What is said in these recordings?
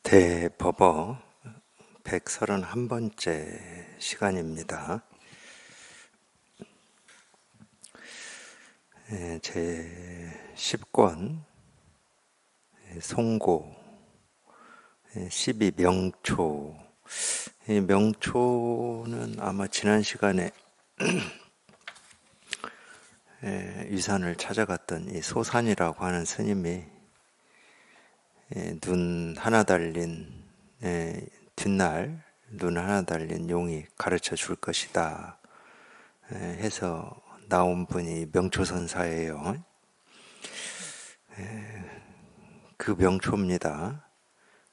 대법어 131번째 시간입니다. 제 10권 송고 12명초. 이 명초는 아마 지난 시간에 위산을 찾아갔던 이 소산이라고 하는 스님이 눈 하나 달린 뒷날 눈 하나 달린 용이 가르쳐 줄 것이다 해서 나온 분이 명초선사예요. 그 명초입니다.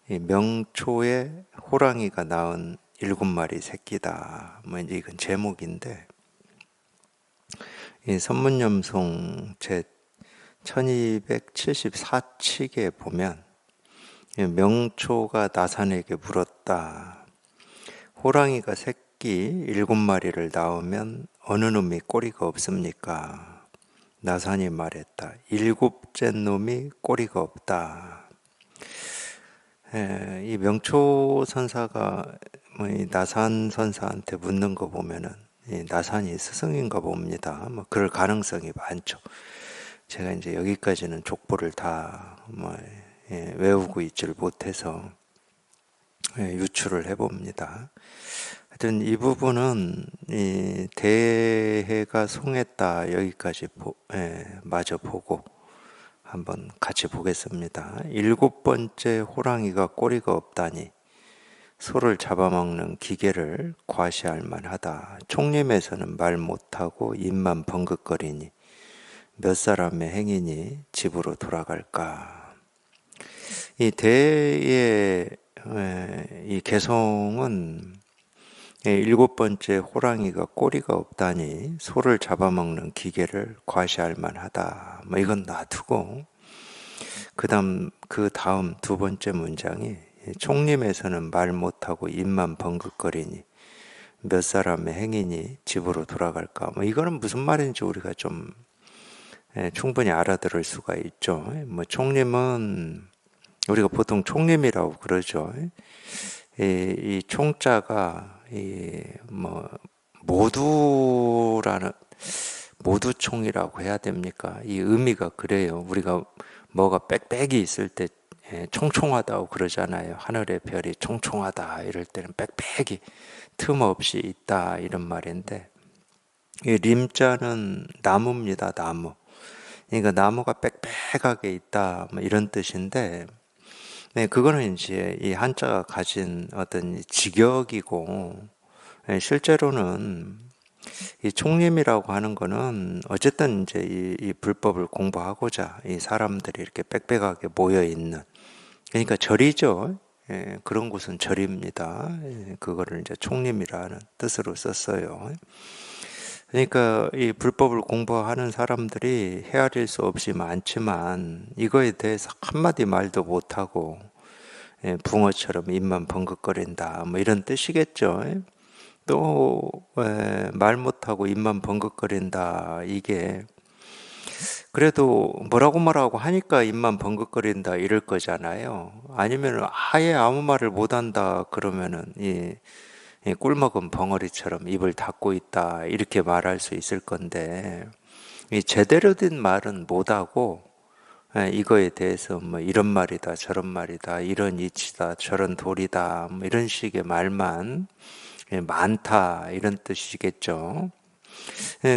이 명초에 호랑이가 낳은 7마리 새끼다. 이제 이건 제목인데, 이 선문염송 제 1274칙에 보면 명초가 나산에게 물었다. 호랑이가 새끼 7마리를 낳으면 어느 놈이 꼬리가 없습니까? 나산이 말했다. 7째 놈이 꼬리가 없다. 이 명초 선사가 이 나산 선사한테 묻는 거 보면은 이 나산이 스승인가 봅니다. 그럴 가능성이 많죠. 제가 이제 여기까지는 족보를 다 외우고 있지를 못해서 유출을 해봅니다. 하여튼 이 부분은 이 대해가 송했다 여기까지 마저 보고 한번 같이 보겠습니다. 7번째 호랑이가 꼬리가 없다니 소를 잡아먹는 기계를 과시할 만하다. 총림에서는 말 못하고 입만 벙긋거리니 몇 사람의 행인이 집으로 돌아갈까. 이 대의 이 개성은 7번째 호랑이가 꼬리가 없다니 소를 잡아먹는 기계를 과시할 만하다. 이건 놔두고 그 다음 두 번째 문장이 총림에서는 말 못하고 입만 벙긋거리니 몇 사람의 행인이 집으로 돌아갈까. 이거는 무슨 말인지 우리가 좀 충분히 알아들을 수가 있죠. 총림은 우리가 보통 총림이라고 그러죠. 이 총자가 모두라는 모두총이라고 해야 됩니까? 이 의미가 그래요. 우리가 뭐가 빽빽이 있을 때 총총하다고 그러잖아요. 하늘의 별이 총총하다 이럴 때는 빽빽이 틈 없이 있다 이런 말인데, 이 림자는 나무입니다. 나무. 그러니까 나무가 빽빽하게 있다 이런 뜻인데, 그거는 이제 이 한자가 가진 어떤 직역이고, 실제로는 이 총림이라고 하는 거는 어쨌든 이제 이 불법을 공부하고자 이 사람들이 이렇게 빽빽하게 모여 있는, 그러니까 절이죠. 그런 곳은 절입니다. 그거를 이제 총림이라는 뜻으로 썼어요. 그러니까 이 불법을 공부하는 사람들이 헤아릴 수 없이 많지만 이거에 대해서 한마디 말도 못하고 붕어처럼 입만 벙긋거린다 이런 뜻이겠죠. 또 말 못하고 입만 벙긋거린다, 이게 그래도 뭐라고 하니까 입만 벙긋거린다 이럴 거잖아요. 아니면 아예 아무 말을 못한다 그러면은 이 꿀먹은 벙어리처럼 입을 닫고 있다 이렇게 말할 수 있을 건데, 이 제대로 된 말은 못하고 이거에 대해서 이런 말이다 저런 말이다, 이런 이치다 저런 도리다 이런 식의 말만 많다 이런 뜻이겠죠.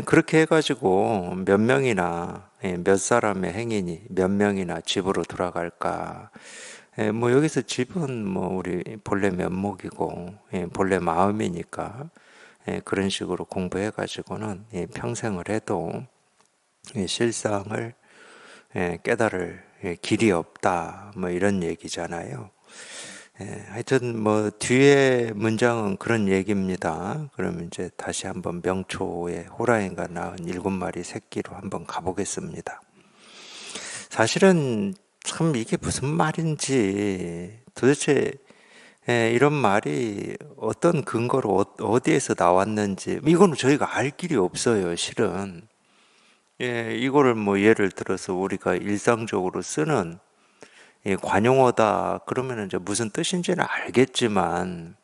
그렇게 해가지고 몇 명이나 몇 사람의 행인이 몇 명이나 집으로 돌아갈까. 여기서 집은 우리 본래 면목이고 본래 마음이니까 그런 식으로 공부해가지고는 평생을 해도 실상을 깨달을 길이 없다 이런 얘기잖아요. 하여튼 뒤에 문장은 그런 얘기입니다. 그러면 이제 다시 한번 명초에 호랑이가 낳은 7마리 새끼로 한번 가보겠습니다. 사실은 참 이게 무슨 말인지 도대체 이런 말이 어떤 근거로 어디에서 나왔는지 이거는 저희가 알 길이 없어요, 실은. 이거를 예를 들어서 우리가 일상적으로 쓰는 이 관용어다 그러면 이제 무슨 뜻인지는 알겠지만,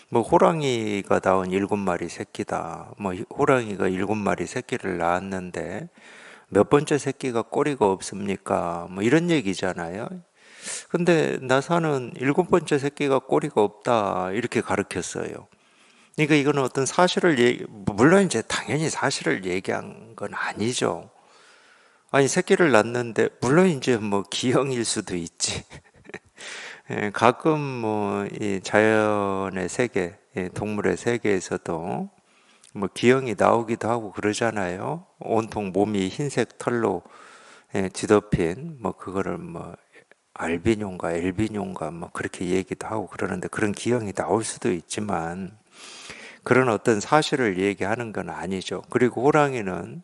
뭐 호랑이가 낳은 7마리 새끼다. 뭐 호랑이가 7마리 새끼를 낳았는데 몇 번째 새끼가 꼬리가 없습니까? 뭐 이런 얘기잖아요. 근데 나사는 7번째 새끼가 꼬리가 없다 이렇게 가르쳤어요. 그러니까 이거는 어떤 사실을 물론 이제 당연히 사실을 얘기한 건 아니죠. 아니 새끼를 낳는데 물론 이제 뭐 기형일 수도 있지. 예, 가끔 뭐 이 자연의 세계, 동물의 세계에서도 뭐 기형이 나오기도 하고 그러잖아요. 온통 몸이 흰색 털로 뒤덮인 뭐 그거를 뭐 알비뇽가 엘비뇽가 뭐 그렇게 얘기도 하고 그러는데 그런 기형이 나올 수도 있지만 그런 어떤 사실을 얘기하는 건 아니죠. 그리고 호랑이는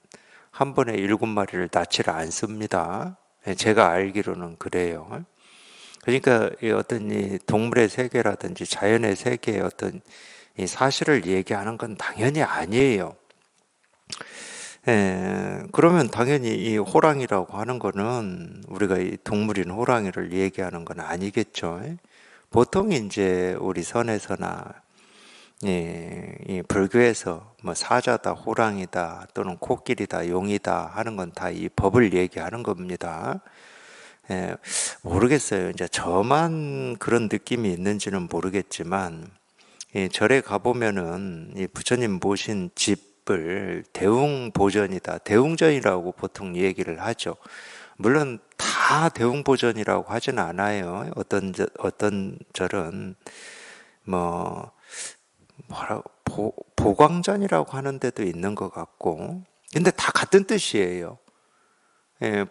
한 번에 7마리를 낳지를 않습니다. 제가 알기로는 그래요. 그러니까 이 어떤 이 동물의 세계라든지 자연의 세계의 어떤 이 사실을 얘기하는 건 당연히 아니에요. 그러면 당연히 이 호랑이라고 하는 거는 우리가 이 동물인 호랑이를 얘기하는 건 아니겠죠. 보통 이제 우리 선에서나 이 불교에서 뭐 사자다, 호랑이다, 또는 코끼리다, 용이다 하는 건 다 이 법을 얘기하는 겁니다. 모르겠어요. 이제 저만 그런 느낌이 있는지는 모르겠지만, 절에 가보면은 이 부처님 모신 집을 대웅보전이다, 대웅전이라고 보통 얘기를 하죠. 물론 다 대웅보전이라고 하진 않아요. 어떤 절은 뭐 보광전이라고 하는 데도 있는 것 같고, 근데 다 같은 뜻이에요.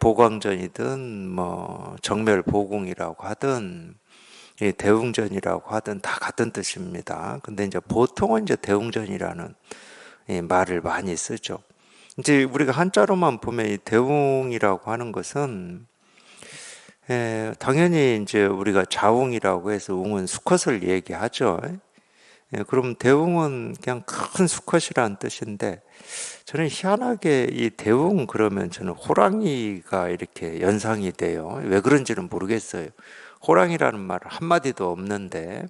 보광전이든 뭐 정멸보궁이라고 하든 대웅전이라고 하든 다 같은 뜻입니다. 근데 이제 보통은 이제 대웅전이라는 말을 많이 쓰죠. 이제 우리가 한자로만 보면 이 대웅이라고 하는 것은 당연히 이제 우리가 자웅이라고 해서 웅은 수컷을 얘기하죠. 그럼 대웅은 그냥 큰 수컷이라는 뜻인데 저는 희한하게 이 대웅 그러면 저는 호랑이가 이렇게 연상이 돼요. 왜 그런지는 모르겠어요. 호랑이라는 말 한마디도 없는데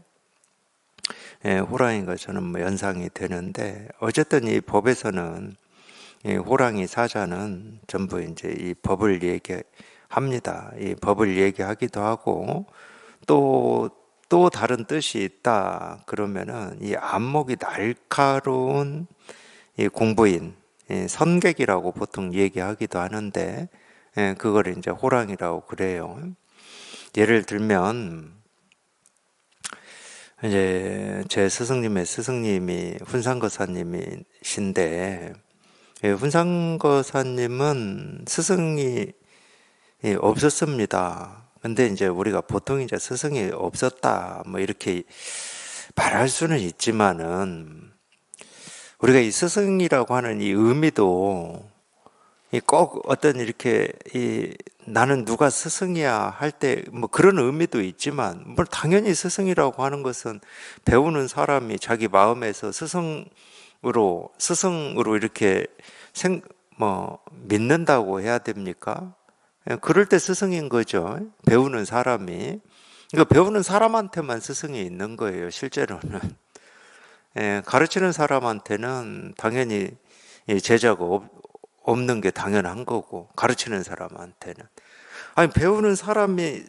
호랑이가 저는 뭐 연상이 되는데 어쨌든 이 법에서는 이 호랑이 사자는 전부 이제 이 법을 얘기합니다. 이 법을 얘기하기도 하고 또 다른 뜻이 있다 그러면은 이 안목이 날카로운 이 공부인, 선객이라고 보통 얘기하기도 하는데 그걸 이제 호랑이라고 그래요. 예를 들면 이제 제 스승님의 스승님이 훈상거사님이신데 훈상거사님은 스승이 없었습니다. 근데 이제 우리가 보통 이제 스승이 없었다 뭐 이렇게 말할 수는 있지만은 우리가 이 스승이라고 하는 이 의미도 꼭 어떤 이렇게 나는 누가 스승이야 할 때 뭐 그런 의미도 있지만 뭐 당연히 스승이라고 하는 것은 배우는 사람이 자기 마음에서 스승으로 이렇게 믿는다고 해야 됩니까? 그럴 때 스승인 거죠. 배우는 사람이. 그러니까 배우는 사람한테만 스승이 있는 거예요, 실제로는. 가르치는 사람한테는 당연히 제자가 없는 게 당연한 거고, 가르치는 사람한테는. 아니, 배우는 사람이,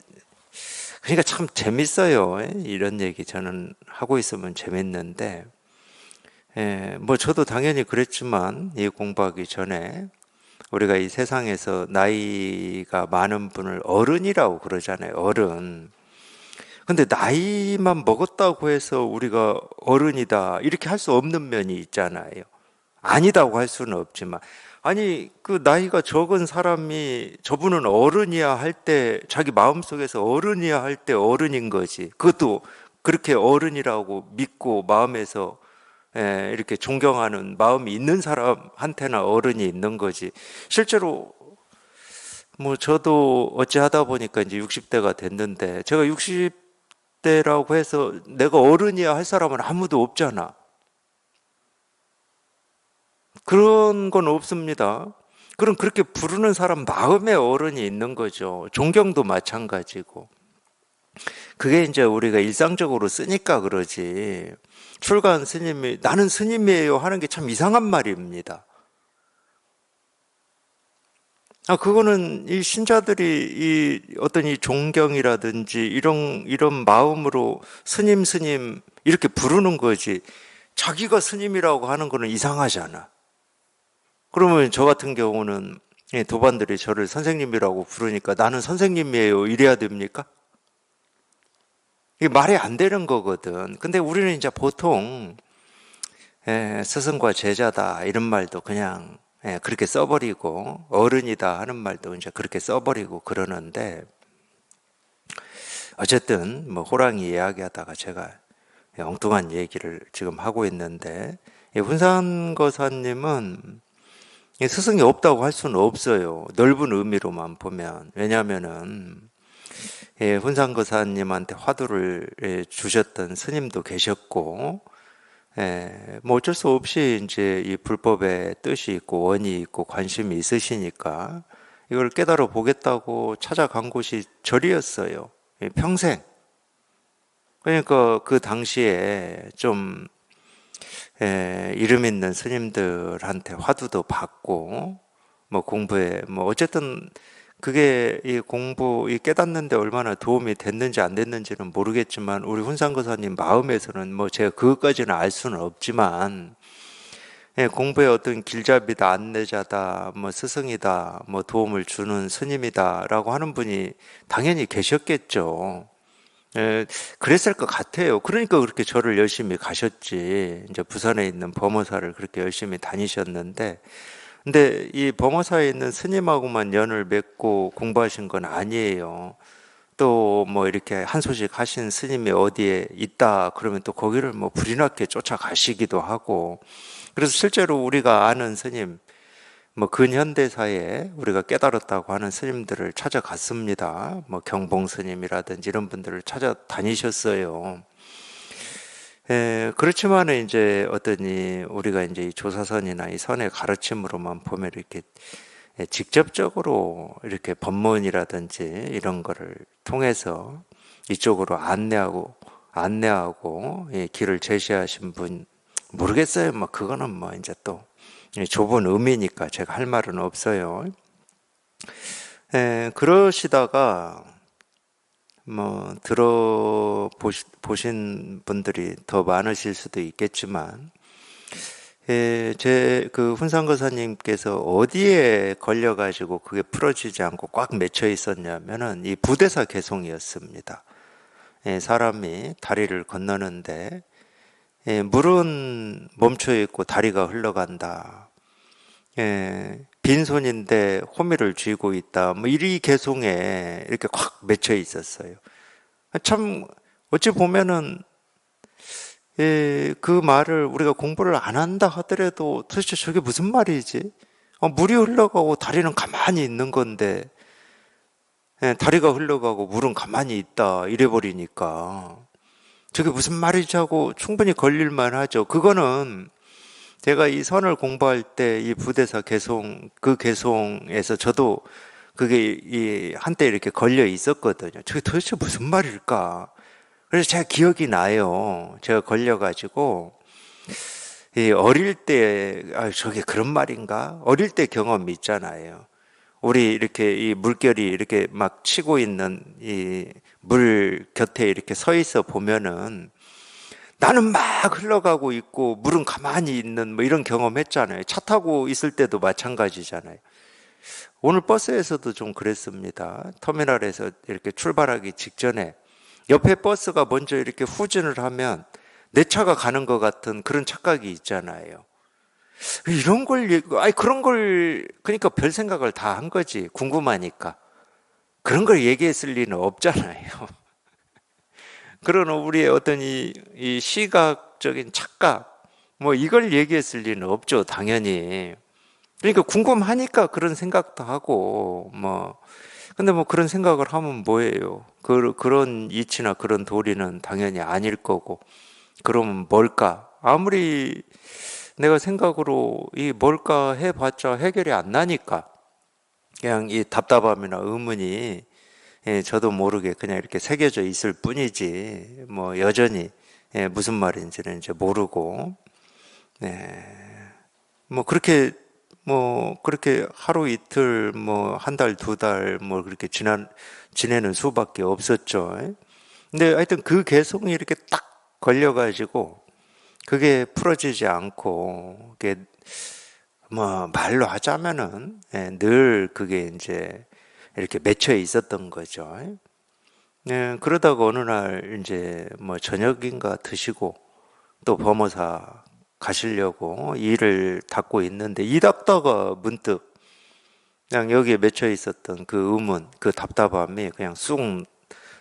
그러니까 참 재밌어요. 이런 얘기 저는 하고 있으면 재밌는데, 뭐 저도 당연히 그랬지만, 이 공부하기 전에, 우리가 이 세상에서 나이가 많은 분을 어른이라고 그러잖아요. 어른. 근데 나이만 먹었다고 해서 우리가 어른이다 이렇게 할 수 없는 면이 있잖아요. 아니다고 할 수는 없지만 아니 그 나이가 적은 사람이 저분은 어른이야 할 때 자기 마음속에서 어른이야 할 때 어른인 거지. 그것도 그렇게 어른이라고 믿고 마음에서 이렇게 존경하는 마음이 있는 사람한테나 어른이 있는 거지. 실제로 뭐 저도 어찌하다 보니까 이제 60대가 됐는데 제가 60대라고 해서 내가 어른이야 할 사람은 아무도 없잖아. 그런 건 없습니다. 그럼 그렇게 부르는 사람 마음에 어른이 있는 거죠. 존경도 마찬가지고. 그게 이제 우리가 일상적으로 쓰니까 그러지. 출가한 스님이 나는 스님이에요 하는 게 참 이상한 말입니다. 그거는 이 신자들이 이 어떤 이 존경이라든지 이런 마음으로 스님 이렇게 부르는 거지. 자기가 스님이라고 하는 거는 이상하잖아. 그러면 저 같은 경우는 도반들이 저를 선생님이라고 부르니까 나는 선생님이에요 이래야 됩니까? 이게 말이 안 되는 거거든. 근데 우리는 이제 보통 스승과 제자다 이런 말도 그냥 그렇게 써버리고 어른이다 하는 말도 이제 그렇게 써버리고 그러는데 어쨌든 뭐 호랑이 이야기하다가 제가 엉뚱한 얘기를 지금 하고 있는데 훈산거사님은 스승이 없다고 할 수는 없어요. 넓은 의미로만 보면. 왜냐하면은 훈산거사님한테 화두를 주셨던 스님도 계셨고 뭐 어쩔 수 없이 이제 이 불법의 뜻이 있고 원이 있고 관심이 있으시니까 이걸 깨달아 보겠다고 찾아간 곳이 절이었어요. 평생. 그러니까 그 당시에 좀 이름 있는 스님들한테 화두도 받고 뭐 공부에 뭐 어쨌든 그게 이 공부 이 깨닫는데 얼마나 도움이 됐는지 안 됐는지는 모르겠지만 우리 훈산거사님 마음에서는 뭐 제가 그것까지는 알 수는 없지만 공부에 어떤 길잡이다 안내자다 뭐 스승이다 뭐 도움을 주는 스님이다라고 하는 분이 당연히 계셨겠죠. 그랬을 것 같아요. 그러니까 그렇게 절을 열심히 가셨지. 이제 부산에 있는 범어사를 그렇게 열심히 다니셨는데, 근데 이 범어사에 있는 스님하고만 연을 맺고 공부하신 건 아니에요. 또 뭐 이렇게 한 소식 하신 스님이 어디에 있다 그러면 또 거기를 뭐 불이 나게 쫓아가시기도 하고, 그래서 실제로 우리가 아는 스님, 뭐 근현대사에 우리가 깨달았다고 하는 스님들을 찾아갔습니다. 뭐 경봉 스님이라든지 이런 분들을 찾아다니셨어요. 그렇지만 이제 어떠니 우리가 이제 이 조사선이나 이 선의 가르침으로만 보면 이렇게 직접적으로 이렇게 법문이라든지 이런 거를 통해서 이쪽으로 안내하고 길을 제시하신 분 모르겠어요. 뭐 그거는 뭐 이제 또 좁은 의미니까 제가 할 말은 없어요. 그러시다가 뭐 들어보신 분들이 더 많으실 수도 있겠지만 제 그 훈상거사님께서 어디에 걸려가지고 그게 풀어지지 않고 꽉 맺혀 있었냐면은 이 부대사 개송이었습니다. 사람이 다리를 건너는데 물은 멈춰 있고 다리가 흘러간다. 빈손인데 호미를 쥐고 있다. 뭐 이 개송에 이렇게 꽉 맺혀 있었어요. 참 어찌 보면은 그 말을 우리가 공부를 안 한다 하더라도 도대체 저게 무슨 말이지? 물이 흘러가고 다리는 가만히 있는 건데 다리가 흘러가고 물은 가만히 있다 이래 버리니까 저게 무슨 말이지 하고 충분히 걸릴만 하죠. 그거는 제가 이 선을 공부할 때 이 부대사 개송, 그 개송에서 저도 그게 이 한때 이렇게 걸려 있었거든요. 저게 도대체 무슨 말일까? 그래서 제가 기억이 나요. 제가 걸려가지고, 이 어릴 때, 저게 그런 말인가? 어릴 때 경험이 있잖아요. 우리 이렇게 이 물결이 이렇게 막 치고 있는 이 물 곁에 이렇게 서 있어 보면은 나는 막 흘러가고 있고 물은 가만히 있는 뭐 이런 경험 했잖아요. 차 타고 있을 때도 마찬가지잖아요. 오늘 버스에서도 좀 그랬습니다. 터미널에서 이렇게 출발하기 직전에 옆에 버스가 먼저 이렇게 후진을 하면 내 차가 가는 것 같은 그런 착각이 있잖아요. 이런 걸, 그런 걸, 그러니까 별 생각을 다 한 거지. 궁금하니까. 그런 걸 얘기했을 리는 없잖아요. 그런 우리의 어떤 이 시각적인 착각, 뭐 이걸 얘기했을 리는 없죠, 당연히. 그러니까 궁금하니까 그런 생각도 하고, 뭐. 근데 뭐 그런 생각을 하면 뭐예요? 그런 이치나 그런 도리는 당연히 아닐 거고. 그러면 뭘까? 아무리 내가 생각으로 이 뭘까 해봤자 해결이 안 나니까. 그냥 이 답답함이나 의문이 저도 모르게 그냥 이렇게 새겨져 있을 뿐이지 뭐 여전히 무슨 말인지는 이제 모르고 뭐 그렇게 하루 이틀 뭐 한 달 두 달 뭐 그렇게 지내는 수밖에 없었죠. 근데 하여튼 그 개성이 이렇게 딱 걸려가지고 그게 풀어지지 않고 그게 뭐 말로 하자면은 늘 그게 이제 이렇게 맺혀 있었던 거죠. 그러다가 어느 날 이제 뭐 저녁인가 드시고 또 범어사 가시려고 일을 닦고 있는데 이 닦다가 문득 그냥 여기에 맺혀 있었던 그 의문, 그 답답함이 그냥 쑥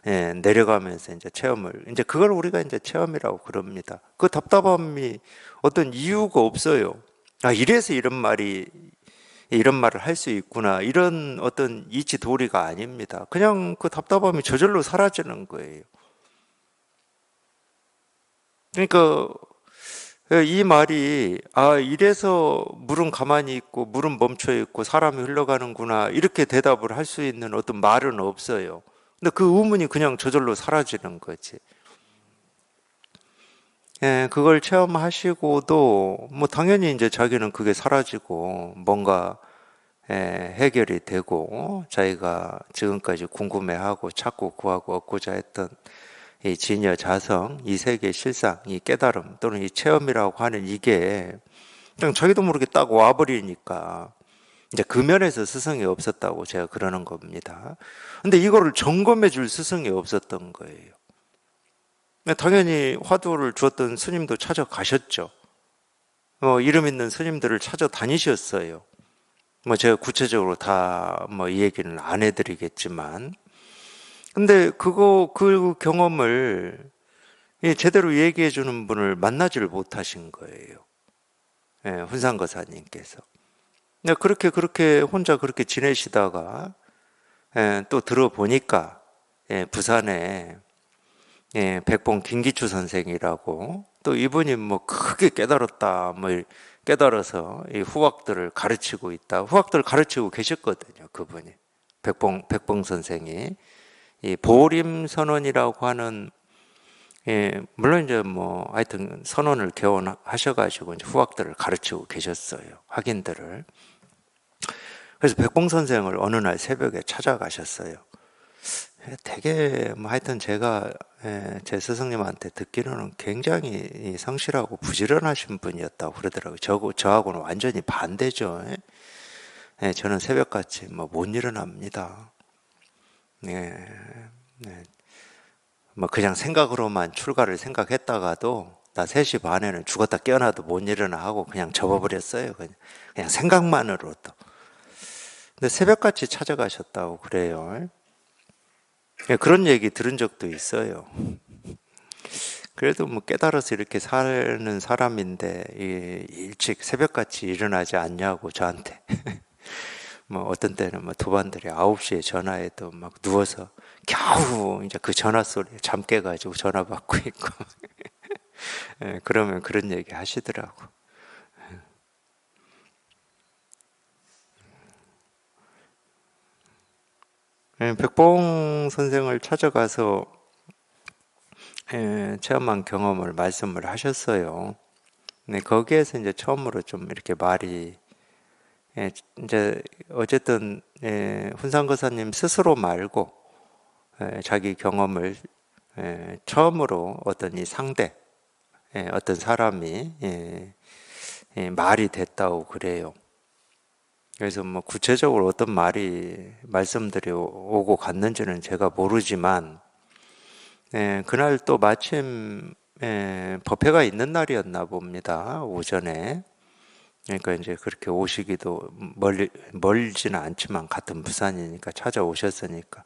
내려가면서 이제 체험을 이제 그걸 우리가 이제 체험이라고 그럽니다. 그 답답함이 어떤 이유가 없어요. 아, 이래서 이런 말을 할 수 있구나. 이런 어떤 이치 도리가 아닙니다. 그냥 그 답답함이 저절로 사라지는 거예요. 그러니까 이 말이 아, 이래서 물은 가만히 있고 물은 멈춰 있고 사람이 흘러가는구나. 이렇게 대답을 할 수 있는 어떤 말은 없어요. 근데 그 의문이 그냥 저절로 사라지는 거지. 그걸 체험하시고도 뭐 당연히 이제 자기는 그게 사라지고 뭔가 해결이 되고 자기가 지금까지 궁금해하고 찾고 구하고 얻고자 했던 이 진여 자성, 이 세계 실상, 이 깨달음 또는 이 체험이라고 하는 이게 그냥 자기도 모르게 딱 와버리니까 이제 그 면에서 스승이 없었다고 제가 그러는 겁니다. 근데 이거를 점검해 줄 스승이 없었던 거예요. 당연히 화두를 주었던 스님도 찾아가셨죠. 이름 있는 스님들을 찾아다니셨어요. 뭐 제가 구체적으로 다 뭐 이 얘기는 안 해드리겠지만, 근데 그 경험을 제대로 얘기해 주는 분을 만나지를 못하신 거예요. 훈상거사님께서. 그렇게 혼자 그렇게 지내시다가 또 들어보니까 부산에 백봉 김기추 선생이라고 또 이분이 뭐 크게 깨달았다 뭐 깨달아서 이 후학들을 가르치고 있다. 후학들을 가르치고 계셨거든요. 그분이 백봉 선생이 이 보림 선언이라고 하는 물론 이제 뭐 하여튼 선언을 개원하셔가지고 이제 후학들을 가르치고 계셨어요. 학인들을. 그래서 백봉 선생을 어느 날 새벽에 찾아가셨어요. 되게 뭐 하여튼 제가 제 스승님한테 듣기로는 굉장히 성실하고 부지런하신 분이었다고 그러더라고요. 저하고는 완전히 반대죠. 저는 새벽같이 뭐 못 일어납니다. 네, 네. 뭐 그냥 생각으로만 출가를 생각했다가도 나 3시 반에는 죽었다 깨어나도 못 일어나 하고 그냥 접어버렸어요. 그냥 생각만으로도. 근데 새벽같이 찾아가셨다고 그래요. 그런 얘기 들은 적도 있어요. 그래도 뭐 깨달아서 이렇게 사는 사람인데 일찍 새벽같이 일어나지 않냐고 저한테 뭐 어떤 때는 뭐 도반들이 9시에 전화해도 막 누워서 겨우 이제 그 전화 소리에 잠 깨가지고 전화 받고 있고 그러면 그런 얘기 하시더라고. 백봉 선생을 찾아가서 체험한 경험을 말씀을 하셨어요. 네, 거기에서 이제 처음으로 좀 이렇게 말이 이제 어쨌든 훈상거사님 스스로 말고 자기 경험을 처음으로 어떤 이 상대 어떤 사람이 말이 됐다고 그래요. 그래서 뭐 구체적으로 어떤 말이 말씀들이 오고 갔는지는 제가 모르지만 그날 또 마침 법회가 있는 날이었나 봅니다. 오전에. 그러니까 이제 그렇게 오시기도 멀지는 않지만 같은 부산이니까 찾아오셨으니까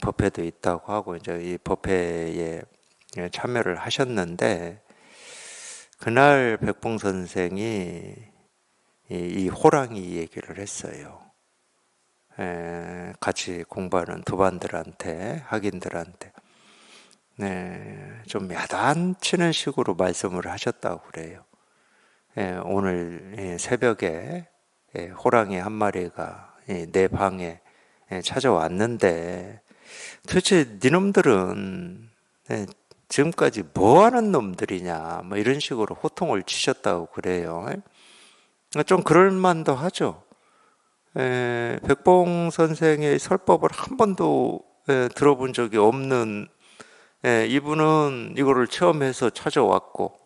법회도 있다고 하고 이제 이 법회에 참여를 하셨는데 그날 백봉 선생이 이 호랑이 얘기를 했어요. 같이 공부하는 도반들한테 학인들한테 좀 야단치는 식으로 말씀을 하셨다고 그래요. 오늘 새벽에 호랑이 한 마리가 내 방에 찾아왔는데 도대체 니놈들은 지금까지 뭐 하는 놈들이냐, 뭐 이런 식으로 호통을 치셨다고 그래요. 좀 그럴만도 하죠. 백봉 선생의 설법을 한 번도 들어본 적이 없는 이분은 이거를 체험해서 찾아왔고,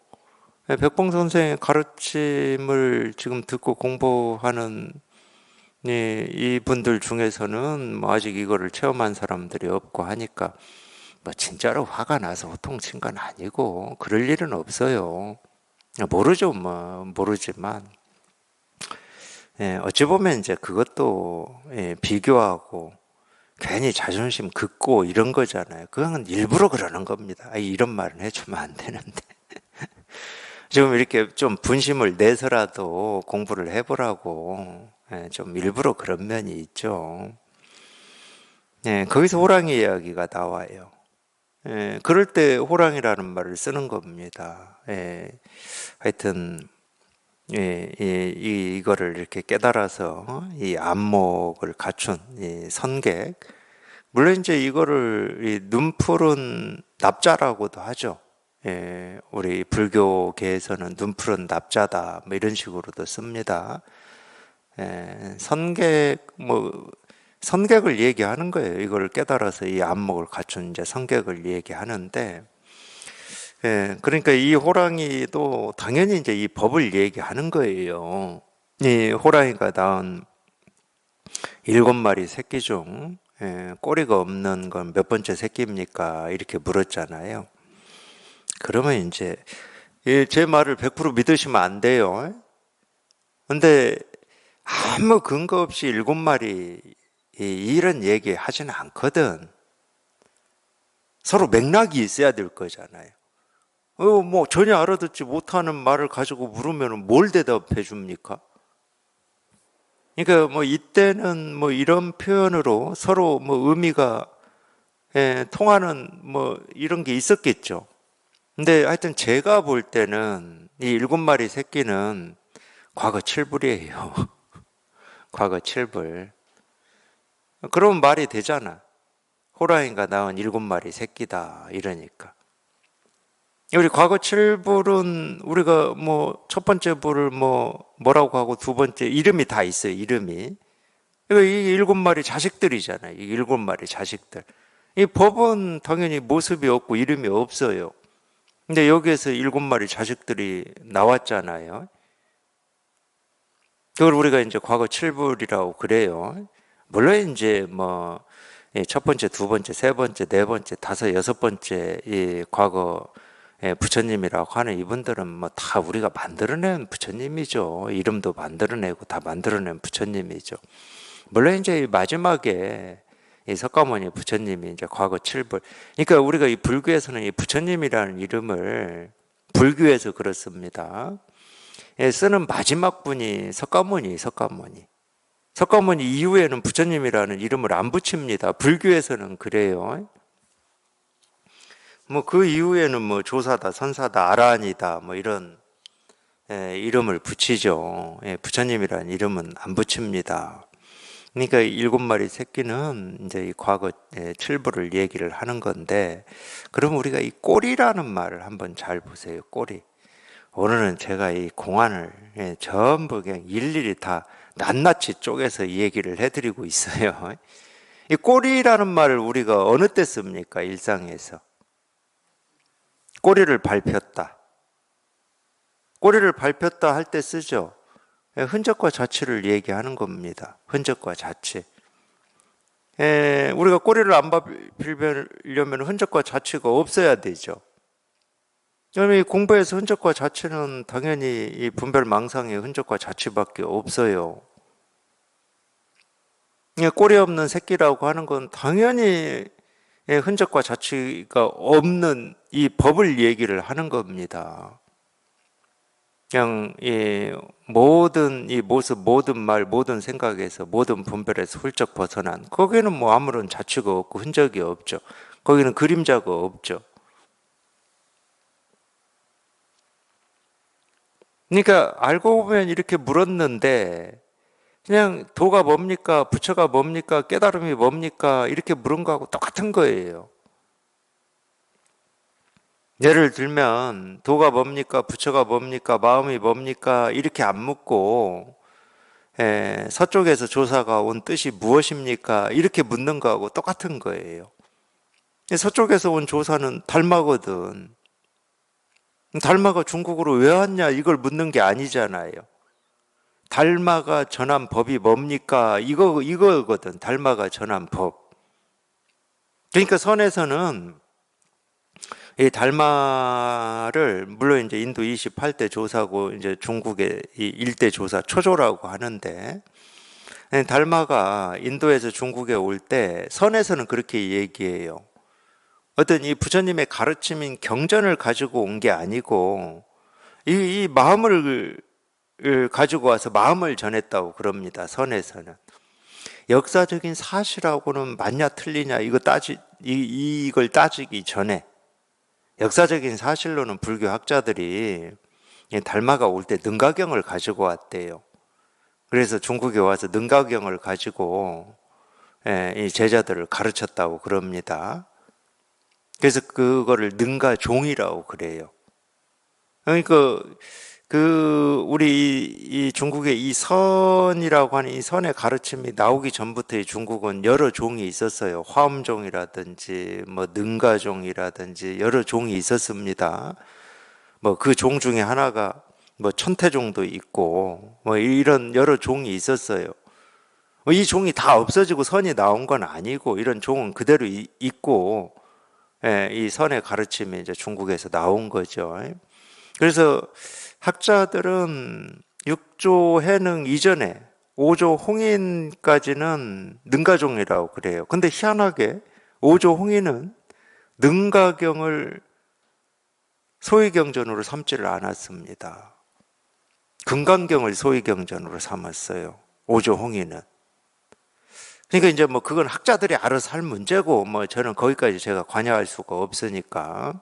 백봉 선생의 가르침을 지금 듣고 공부하는 이분들 중에서는 뭐 아직 이거를 체험한 사람들이 없고 하니까 뭐 진짜로 화가 나서 호통친 건 아니고 그럴 일은 없어요. 모르죠, 뭐 모르지만 어찌 보면 이제 그것도 비교하고 괜히 자존심 긋고 이런 거잖아요. 그건 일부러 그러는 겁니다. 이런 말은 해주면 안 되는데 지금 이렇게 좀 분심을 내서라도 공부를 해보라고 좀 일부러 그런 면이 있죠. 거기서 호랑이 이야기가 나와요. 그럴 때 호랑이라는 말을 쓰는 겁니다. 하여튼 이거를 이렇게 깨달아서 이 안목을 갖춘 이 선객, 물론 이제 이거를 이 눈푸른 납자라고도 하죠. 우리 불교계에서는 눈푸른 납자다 뭐 이런 식으로도 씁니다. 선객 뭐 선객을 얘기하는 거예요. 이걸 깨달아서 이 안목을 갖춘 이제 선객을 얘기하는데, 그러니까 이 호랑이도 당연히 이제 이 법을 얘기하는 거예요. 이 호랑이가 낳은 7마리 새끼 중 꼬리가 없는 건 몇 번째 새끼입니까? 이렇게 물었잖아요. 그러면 이제 제 말을 100% 믿으시면 안 돼요. 근데 아무 근거 없이 7마리 이런 얘기 하지는 않거든. 서로 맥락이 있어야 될 거잖아요. 뭐 전혀 알아듣지 못하는 말을 가지고 물으면 뭘 대답해 줍니까? 그러니까 뭐 이때는 뭐 이런 표현으로 서로 뭐 의미가 통하는 뭐 이런 게 있었겠죠. 근데 하여튼 제가 볼 때는 이 7마리 새끼는 과거 7불이에요. 과거 7불. 그러면 말이 되잖아. 호랑이가 낳은 7마리 새끼다 이러니까. 우리 과거 7불은 우리가 뭐 첫 번째 불을 뭐라고 하고 두 번째 이름이 다 있어요. 이름이. 이거 이 7마리 자식들이잖아요. 이 7마리 자식들. 이 법은 당연히 모습이 없고 이름이 없어요. 근데 여기에서 7마리 자식들이 나왔잖아요. 그걸 우리가 이제 과거 7불이라고 그래요. 물론 이제 뭐 첫 번째, 두 번째, 세 번째, 네 번째, 다섯, 여섯 번째 이 과거 부처님이라고 하는 이분들은 뭐 다 우리가 만들어낸 부처님이죠. 이름도 만들어내고 다 만들어낸 부처님이죠. 물론 이제 마지막에 이 석가모니 부처님이 이제 과거 7불. 그러니까 우리가 이 불교에서는 이 부처님이라는 이름을 불교에서 그렇습니다. 쓰는 마지막 분이 석가모니. 석가모니 이후에는 부처님이라는 이름을 안 붙입니다. 불교에서는 그래요. 뭐 그 이후에는 뭐 조사다, 선사다, 아라한이다 뭐 이런 이름을 붙이죠. 부처님이라는 이름은 안 붙입니다. 그러니까 7마리 새끼는 이제 이 과거 7부를 얘기를 하는 건데, 그럼 우리가 이 꼬리라는 말을 한번 잘 보세요. 꼬리. 오늘은 제가 이 공안을 전부 그냥 일일이 다 낱낱이 쪼개서 이 얘기를 해드리고 있어요. 이 꼬리라는 말을 우리가 어느 때 씁니까? 일상에서. 꼬리를 밟혔다. 꼬리를 밟혔다 할 때 쓰죠. 흔적과 자취를 얘기하는 겁니다. 흔적과 자취. 우리가 꼬리를 안 밟으려면 흔적과 자취가 없어야 되죠. 그러면 공부에서 흔적과 자취는 당연히 이 분별망상의 흔적과 자취밖에 없어요. 꼬리 없는 새끼라고 하는 건 당연히 흔적과 자취가 없는 이 법을 얘기를 하는 겁니다. 그냥 모든 이 모습, 모든 말, 모든 생각에서, 모든 분별에서 훌쩍 벗어난, 거기는 뭐 아무런 자취가 없고 흔적이 없죠. 거기는 그림자가 없죠. 그러니까 알고 보면 이렇게 물었는데 그냥 도가 뭡니까? 부처가 뭡니까? 깨달음이 뭡니까? 이렇게 물은 거하고 똑같은 거예요. 예를 들면 도가 뭡니까? 부처가 뭡니까? 마음이 뭡니까? 이렇게 안 묻고 서쪽에서 조사가 온 뜻이 무엇입니까? 이렇게 묻는 거하고 똑같은 거예요. 서쪽에서 온 조사는 달마거든. 달마가 중국으로 왜 왔냐? 이걸 묻는 게 아니잖아요. 달마가 전한 법이 뭡니까? 이거거든. 달마가 전한 법. 그러니까 선에서는 이 달마를 물론 이제 인도 28대 조사고 이제 중국의 이 1대 조사 초조라고 하는데, 달마가 인도에서 중국에 올 때 선에서는 그렇게 얘기해요. 어떤 이 부처님의 가르침인 경전을 가지고 온 게 아니고 이 마음을 가지고 와서 마음을 전했다고 그럽니다. 선에서는. 역사적인 사실하고는 맞냐 틀리냐 이걸 따지기 전에 역사적인 사실로는 불교 학자들이 달마가 올 때 능가경을 가지고 왔대요. 그래서 중국에 와서 능가경을 가지고 이 제자들을 가르쳤다고 그럽니다. 그래서 그거를 능가종이라고 그래요. 그러니까 우리 이 중국의 이 선이라고 하는 이 선의 가르침이 나오기 전부터 이 중국은 여러 종이 있었어요. 화엄종이라든지 뭐 능가종이라든지 여러 종이 있었습니다. 뭐 그 종 중에 하나가 뭐 천태종도 있고 뭐 이런 여러 종이 있었어요. 이 종이 다 없어지고 선이 나온 건 아니고 이런 종은 그대로 있고 이 선의 가르침이 이제 중국에서 나온 거죠. 그래서 학자들은 6조 해능 이전에 5조 홍인까지는 능가종이라고 그래요. 근데 희한하게 5조 홍인은 능가경을 소위경전으로 삼지를 않았습니다. 금강경을 소위경전으로 삼았어요. 5조 홍인은. 그러니까 이제 뭐 그건 학자들이 알아서 할 문제고 뭐 저는 거기까지 제가 관여할 수가 없으니까.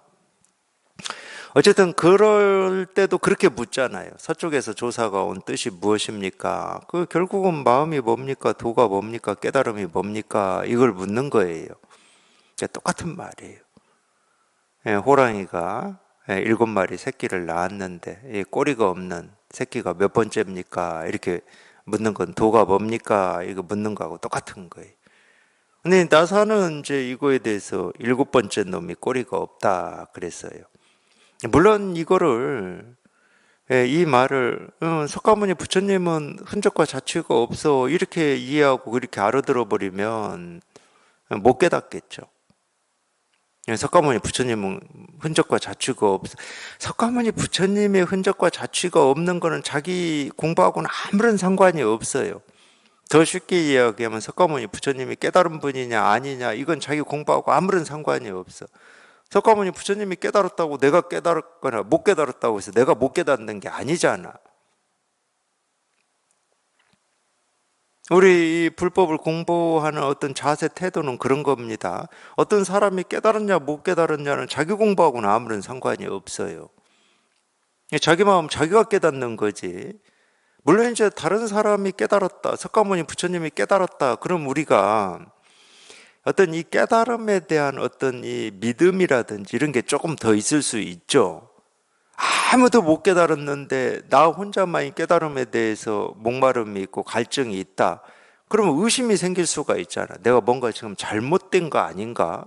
어쨌든 그럴 때도 그렇게 묻잖아요. 서쪽에서 조사가 온 뜻이 무엇입니까? 그 결국은 마음이 뭡니까? 도가 뭡니까? 깨달음이 뭡니까? 이걸 묻는 거예요. 똑같은 말이에요. 호랑이가 7마리 새끼를 낳았는데 꼬리가 없는 새끼가 몇 번째입니까? 이렇게 묻는 건 도가 뭡니까? 이거 묻는 거하고 똑같은 거예요. 근데 나사는 이제 이거에 대해서 7번째 놈이 꼬리가 없다 그랬어요. 물론 이거를 이 말을 석가모니 부처님은 흔적과 자취가 없어 이렇게 이해하고 그렇게 알아들어 버리면 못 깨닫겠죠. 석가모니 부처님은 흔적과 자취가 없어. 석가모니 부처님의 흔적과 자취가 없는 거는 자기 공부하고는 아무런 상관이 없어요. 더 쉽게 이야기하면 석가모니 부처님이 깨달은 분이냐 아니냐 이건 자기 공부하고 아무런 상관이 없어. 석가모니 부처님이 깨달았다고 내가 깨달았거나 못 깨달았다고 해서 내가 못 깨닫는 게 아니잖아. 우리 이 불법을 공부하는 어떤 자세 태도는 그런 겁니다. 어떤 사람이 깨달았냐 못 깨달았냐는 자기 공부하고는 아무런 상관이 없어요. 자기 마음 자기가 깨닫는 거지. 물론 이제 다른 사람이 깨달았다, 석가모니 부처님이 깨달았다, 그럼 우리가 어떤 이 깨달음에 대한 어떤 이 믿음이라든지 이런 게 조금 더 있을 수 있죠. 아무도 못 깨달았는데 나 혼자만 이 깨달음에 대해서 목마름이 있고 갈증이 있다. 그러면 의심이 생길 수가 있잖아. 내가 뭔가 지금 잘못된 거 아닌가?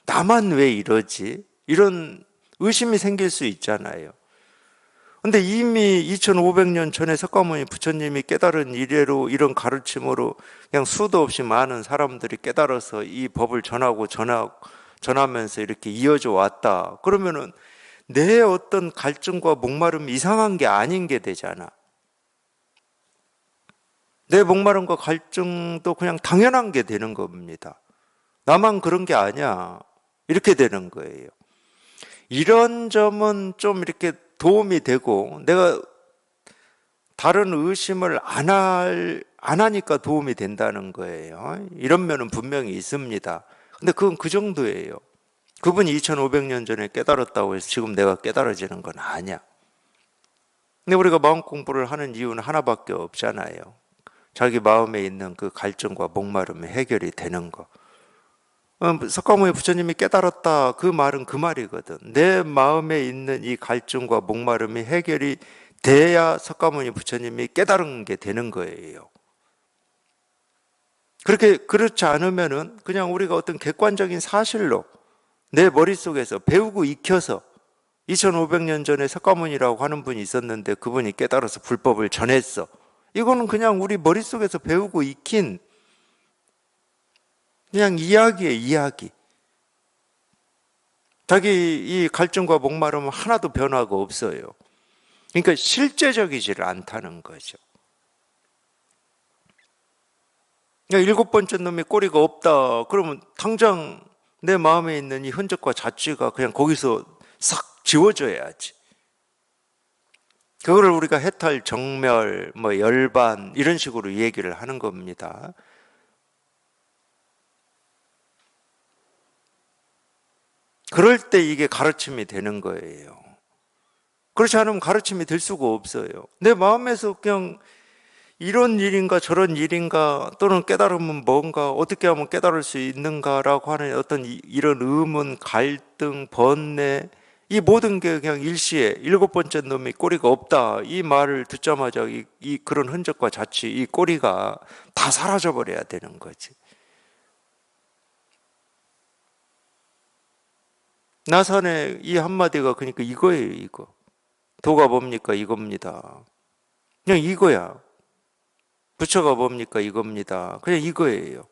나만 왜 이러지? 이런 의심이 생길 수 있잖아요. 근데 이미 2500년 전에 석가모니 부처님이 깨달은 이래로 이런 가르침으로 그냥 수도 없이 많은 사람들이 깨달아서 이 법을 전하면서 이렇게 이어져 왔다. 그러면은 내 어떤 갈증과 목마름이 이상한 게 아닌 게 되잖아. 내 목마름과 갈증도 그냥 당연한 게 되는 겁니다. 나만 그런 게 아니야. 이렇게 되는 거예요. 이런 점은 좀 이렇게 도움이 되고 내가 다른 의심을 안 하니까 도움이 된다는 거예요. 이런 면은 분명히 있습니다. 근데 그건 그 정도예요. 그분이 2500년 전에 깨달았다고 해서 지금 내가 깨달아지는 건 아니야. 근데 우리가 마음 공부를 하는 이유는 하나밖에 없잖아요. 자기 마음에 있는 그 갈증과 목마름이 해결이 되는 거. 석가모니 부처님이 깨달았다, 그 말은 그 말이거든. 내 마음에 있는 이 갈증과 목마름이 해결이 돼야 석가모니 부처님이 깨달은 게 되는 거예요. 그렇지 않으면은 그냥 우리가 어떤 객관적인 사실로 내 머릿속에서 배우고 익혀서 2500년 전에 석가모니라고 하는 분이 있었는데 그분이 깨달아서 불법을 전했어. 이거는 그냥 우리 머릿속에서 배우고 익힌 그냥 이야기예요, 이야기. 자기 이 갈증과 목마름은 하나도 변화가 없어요. 그러니까 실제적이지를 않다는 거죠. 그러니까 일곱 번째 놈이 꼬리가 없다. 그러면 당장 내 마음에 있는 이 흔적과 자취가 그냥 거기서 싹 지워져야지. 그거를 우리가 해탈, 정멸, 열반 이런 식으로 얘기를 하는 겁니다. 그럴 때 이게 가르침이 되는 거예요. 그렇지 않으면 가르침이 될 수가 없어요. 내 마음에서 그냥 이런 일인가 저런 일인가 또는 깨달으면 뭔가 어떻게 하면 깨달을 수 있는가라고 하는 어떤 이런 의문, 갈등, 번뇌 이 모든 게 그냥 일시에 일곱 번째 놈이 꼬리가 없다 이 말을 듣자마자 이 그런 흔적과 자취 이 꼬리가 다 사라져 버려야 되는 거지. 나산의 이 한마디가 그러니까 이거예요. 이거 도가 뭡니까? 이겁니다. 그냥 이거야. 부처가 뭡니까? 이겁니다. 그냥 이거예요.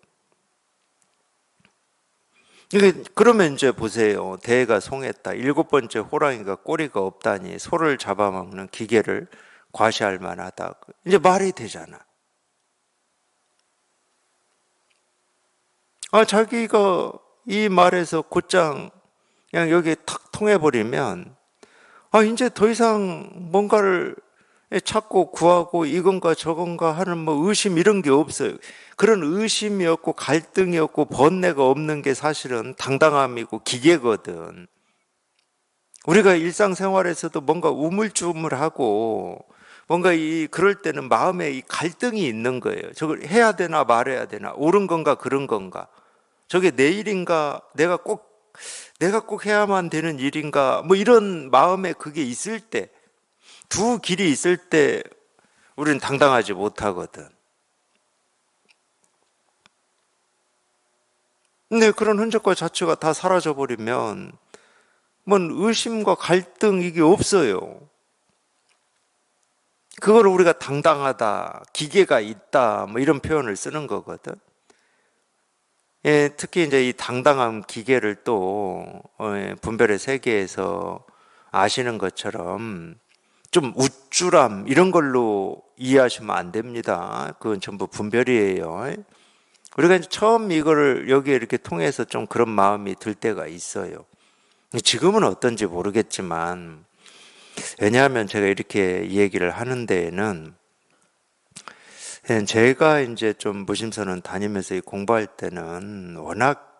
그러면 이제 보세요. 대가 송했다. 일곱 번째 호랑이가 꼬리가 없다니 소를 잡아먹는 기계를 과시할 만하다. 이제 말이 되잖아. 자기가 이 말에서 곧장 그냥 여기에 탁 통해버리면 이제 더 이상 뭔가를 찾고 구하고 이건가 저건가 하는 의심 이런 게 없어요. 그런 의심이 없고 갈등이 없고 번뇌가 없는 게 사실은 당당함이고 기계거든. 우리가 일상생활에서도 뭔가 우물쭈물하고 뭔가 그럴 때는 마음에 이 갈등이 있는 거예요. 저걸 해야 되나 말해야 되나 옳은 건가 그런 건가 저게 내 일인가 내가 꼭 해야만 되는 일인가 이런 마음에 그게 있을 때 두 길이 있을 때 우리는 당당하지 못하거든. 근데 그런 흔적과 자체가 다 사라져버리면 의심과 갈등 이게 없어요. 그걸 우리가 당당하다, 기계가 있다 이런 표현을 쓰는 거거든. 예, 특히 이제 이 당당함 기계를 또 분별의 세계에서 아시는 것처럼 좀 우쭐함 이런 걸로 이해하시면 안 됩니다. 그건 전부 분별이에요. 우리가 이제 처음 이거를 여기에 이렇게 통해서 좀 그런 마음이 들 때가 있어요. 지금은 어떤지 모르겠지만 왜냐하면 제가 이렇게 얘기를 하는 데에는 제가 이제 좀 무심선언 다니면서 공부할 때는 워낙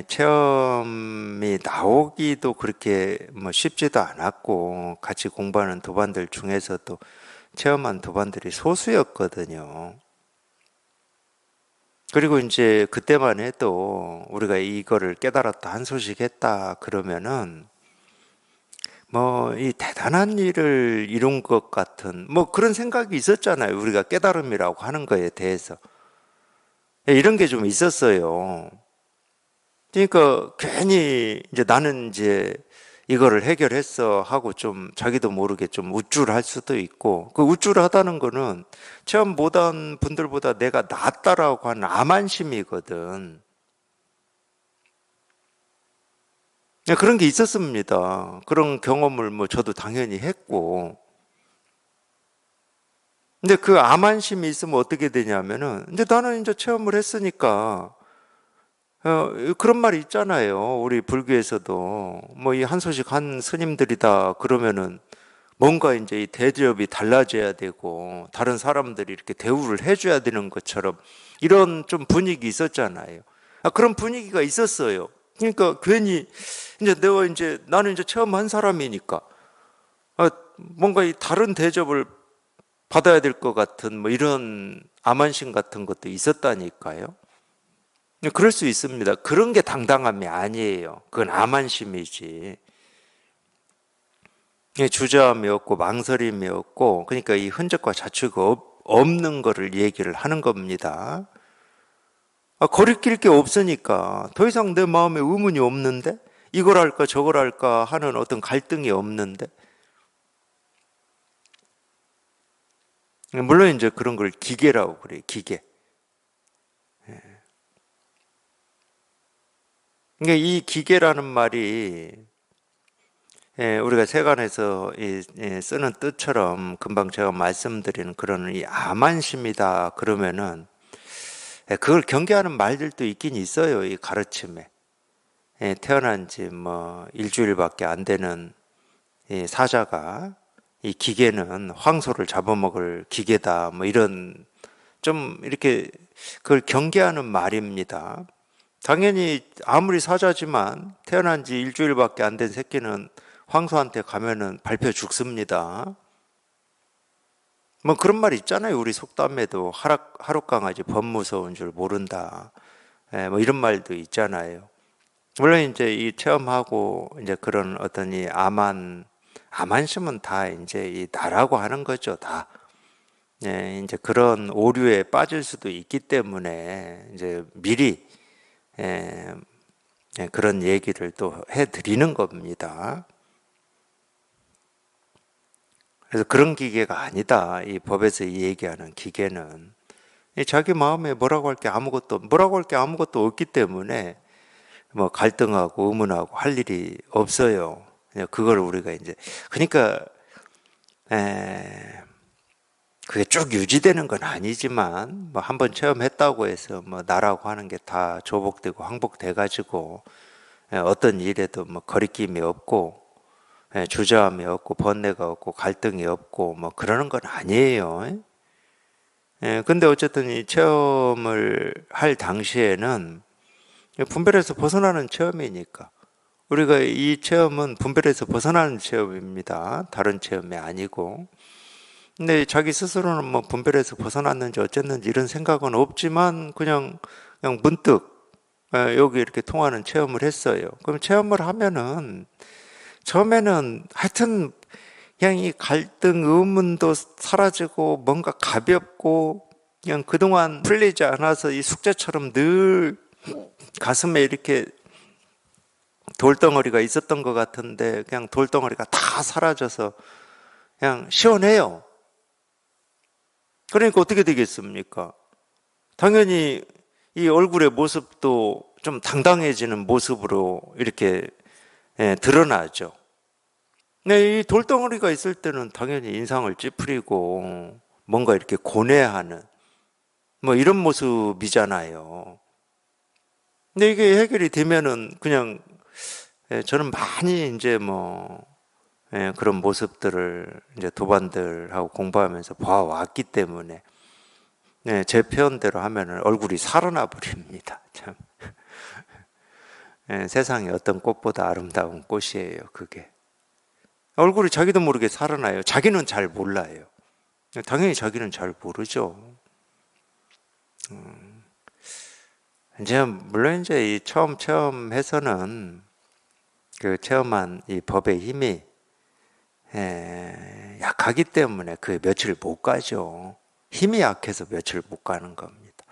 체험이 나오기도 그렇게 쉽지도 않았고 같이 공부하는 도반들 중에서도 체험한 도반들이 소수였거든요. 그리고 이제 그때만 해도 우리가 이거를 깨달았다 한 소식 했다 그러면은 이 대단한 일을 이룬 것 같은 그런 생각이 있었잖아요. 우리가 깨달음이라고 하는 거에 대해서 이런 게 좀 있었어요. 그러니까 괜히 이제 나는 이제 이거를 해결했어 하고 좀 자기도 모르게 좀 우쭐할 수도 있고 그 우쭐하다는 거는 체험 못한 분들보다 내가 낫다라고 하는 암안심이거든. 그런 게 있었습니다. 그런 경험을 저도 당연히 했고 근데 그 암안심이 있으면 어떻게 되냐면은 이제 나는 이제 체험을 했으니까 그런 말이 있잖아요. 우리 불교에서도 이 한 소식 한 스님들이다 그러면은 뭔가 이제 이 대접이 달라져야 되고 다른 사람들이 이렇게 대우를 해줘야 되는 것처럼 이런 좀 분위기 있었잖아요. 그런 분위기가 있었어요. 그러니까 괜히 이제 나는 이제 체험한 사람이니까 뭔가 이 다른 대접을 받아야 될 것 같은 뭐 이런 암환심 같은 것도 있었다니까요. 그럴 수 있습니다. 그런 게 당당함이 아니에요. 그건 암환심이지. 주저함이 없고 망설임이 없고, 그러니까 이 흔적과 자취가 없는 거를 얘기를 하는 겁니다. 거리낄 게 없으니까 더 이상 내 마음에 의문이 없는데, 이걸 할까 저걸 할까 하는 어떤 갈등이 없는데, 물론 이제 그런 걸 기계라고 그래요. 기계. 그러니까 이 기계라는 말이 우리가 세간에서 쓰는 뜻처럼 금방 제가 말씀드리는 그런 이 암안심이다 그러면은 그걸 경계하는 말들도 있긴 있어요. 이 가르침에. 태어난 지 뭐 일주일밖에 안 되는 이 사자가 이 기계는 황소를 잡아먹을 기계다 뭐 이런 좀 이렇게 그걸 경계하는 말입니다. 당연히 아무리 사자지만 태어난 지 일주일밖에 안 된 새끼는 황소한테 가면은 밟혀 죽습니다. 뭐 그런 말 있잖아요. 우리 속담에도 하룻강아지 범 무서운 줄 모른다. 뭐 이런 말도 있잖아요. 물론 이제 이 체험하고 이제 그런 어떤 이 암안심은 다 이제 이 나라고 하는 거죠. 다. 이제 그런 오류에 빠질 수도 있기 때문에 이제 미리 그런 얘기를 또 해드리는 겁니다. 그래서 그런 기계가 아니다. 이 법에서 얘기하는 기계는 자기 마음에 뭐라고 할 게 아무것도 없기 때문에 뭐 갈등하고 의문하고 할 일이 없어요. 그냥 그걸 우리가 이제 그러니까 그게 쭉 유지되는 건 아니지만 뭐 한번 체험했다고 해서 뭐 나라고 하는 게 다 조복되고 항복돼 가지고 어떤 일에도 뭐 거리낌이 없고 주저함이 없고 번뇌가 없고 갈등이 없고 뭐 그러는 건 아니에요. 근데 어쨌든 이 체험을 할 당시에는 분별에서 벗어나는 체험이니까 우리가 이 체험은 분별에서 벗어나는 체험입니다. 다른 체험이 아니고. 근데 자기 스스로는 뭐 분별에서 벗어났는지 어쨌는지 이런 생각은 없지만 그냥 문득 여기 이렇게 통하는 체험을 했어요. 그럼 체험을 하면은 처음에는 하여튼 그냥 이 갈등, 의문도 사라지고 뭔가 가볍고 그냥 그동안 풀리지 않아서 이 숙제처럼 늘 가슴에 이렇게 돌덩어리가 있었던 것 같은데 그냥 돌덩어리가 다 사라져서 그냥 시원해요. 그러니까 어떻게 되겠습니까? 당연히 이 얼굴의 모습도 좀 당당해지는 모습으로 이렇게 드러나죠. 네, 이 돌덩어리가 있을 때는 당연히 인상을 찌푸리고 뭔가 이렇게 고뇌하는 뭐 이런 모습이잖아요. 근데 이게 해결이 되면은 그냥 저는 많이 이제 뭐 그런 모습들을 이제 도반들하고 공부하면서 봐왔기 때문에 제 표현대로 하면은 얼굴이 살아나 버립니다. 참 세상에 어떤 꽃보다 아름다운 꽃이에요. 그게 얼굴이 자기도 모르게 살아나요. 자기는 잘 몰라요. 당연히 자기는 잘 모르죠. 이제 물론 이제 이 처음 체험해서는 그 체험한 이 법의 힘이 약하기 때문에 그 며칠 못 가죠. 힘이 약해서 며칠 못 가는 겁니다.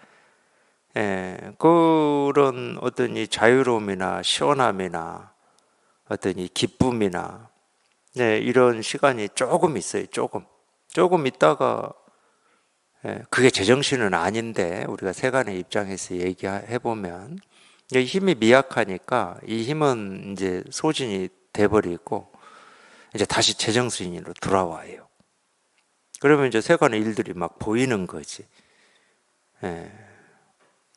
그런 어떤 이 자유로움이나 시원함이나 어떤 이 기쁨이나 이런 시간이 조금 있어요. 조금 있다가 그게 제정신은 아닌데 우리가 세간의 입장에서 얘기해 보면 힘이 미약하니까 이 힘은 이제 소진이 돼버리고 이제 다시 제정신으로 돌아와요. 그러면 이제 세간의 일들이 막 보이는 거지.